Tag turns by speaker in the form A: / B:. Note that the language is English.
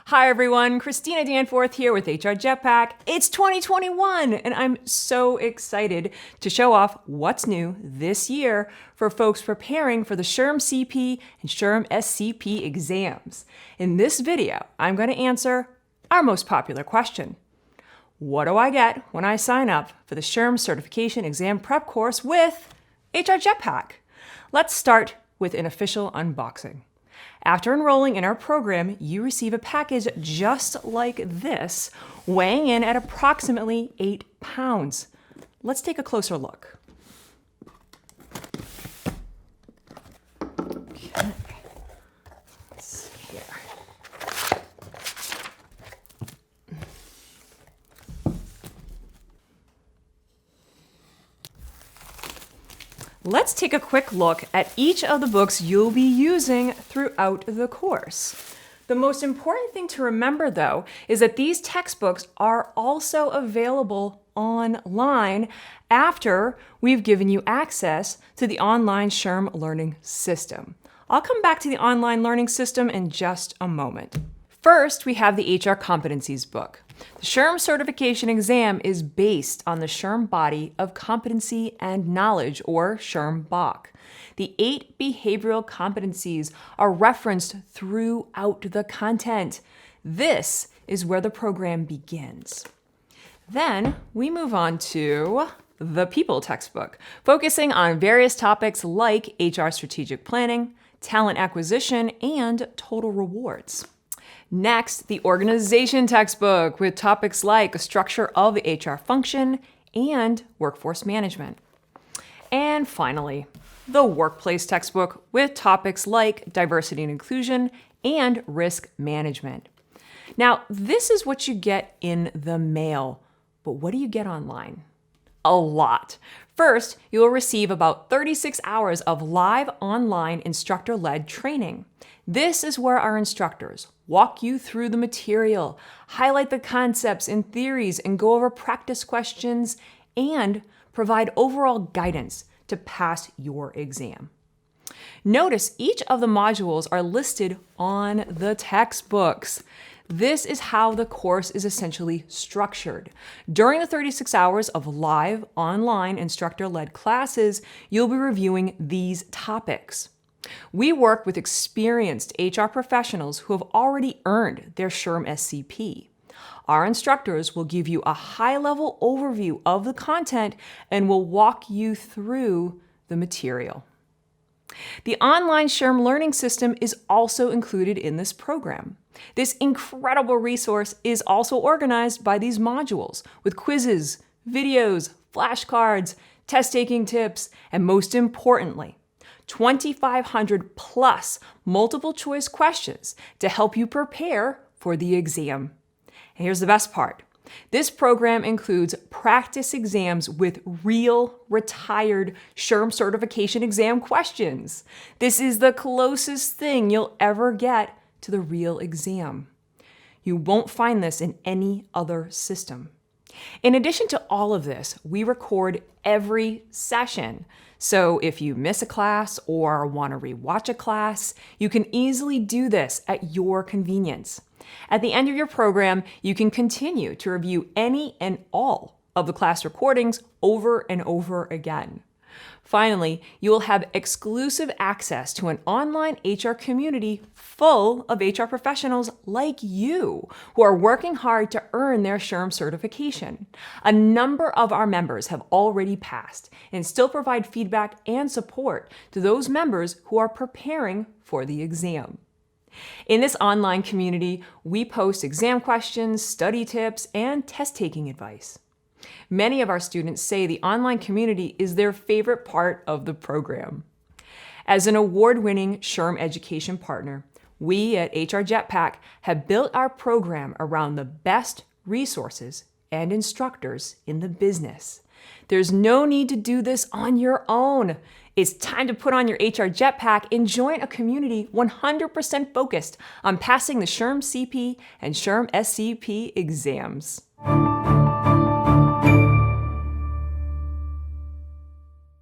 A: Hi everyone, Christina Danforth here with HR Jetpack. It's 2021 and I'm so excited to show off what's new this year for folks preparing for the SHRM-CP and SHRM-SCP exams. In this video, I'm going to answer our most popular question. What do I get when I sign up for the SHRM Certification Exam Prep course with HR Jetpack? Let's start with an official unboxing. After enrolling in our program, you receive a package just like this, weighing in at approximately 8 pounds. Let's take a closer look. Okay. Let's see here. Let's take a quick look at each of the books you'll be using throughout the course. The most important thing to remember, though, is that these textbooks are also available online after we've given you access to the online SHRM Learning System. I'll come back to the online learning system in just a moment. First, we have the HR Competencies book. The SHRM certification exam is based on the SHRM Body of Competency and Knowledge, or SHRM-BOC. The 8 behavioral competencies are referenced throughout the content. This is where the program begins. Then we move on to the People textbook, focusing on various topics like HR strategic planning, talent acquisition, and total rewards. Next, the Organization textbook with topics like the structure of the HR function and workforce management. And finally, the Workplace textbook with topics like diversity and inclusion and risk management. Now, this is what you get in the mail, but what do you get online? A lot. First, you will receive about 36 hours of live online instructor-led training. This is where our instructors walk you through the material, highlight the concepts and theories, and go over practice questions, and provide overall guidance to pass your exam. Notice each of the modules are listed on the textbooks. This is how the course is essentially structured. During the 36 hours of live, online, instructor-led classes, you'll be reviewing these topics. We work with experienced HR professionals who have already earned their SHRM-SCP. Our instructors will give you a high-level overview of the content and will walk you through the material. The online SHRM Learning System is also included in this program. This incredible resource is also organized by these modules with quizzes, videos, flashcards, test-taking tips, and most importantly, 2,500 plus multiple choice questions to help you prepare for the exam. And here's the best part. This program includes practice exams with real retired SHRM certification exam questions. This is the closest thing you'll ever get to the real exam. You won't find this in any other system. In addition to all of this, we record every session. So if you miss a class or want to rewatch a class, you can easily do this at your convenience. At the end of your program, you can continue to review any and all of the class recordings over and over again. Finally, you will have exclusive access to an online HR community full of HR professionals like you who are working hard to earn their SHRM certification. A number of our members have already passed and still provide feedback and support to those members who are preparing for the exam. In this online community, we post exam questions, study tips, and test-taking advice. Many of our students say the online community is their favorite part of the program. As an award-winning SHRM education partner, we at HR Jetpack have built our program around the best resources and instructors in the business. There's no need to do this on your own. It's time to put on your HR Jetpack and join a community 100% focused on passing the SHRM-CP and SHRM-SCP exams.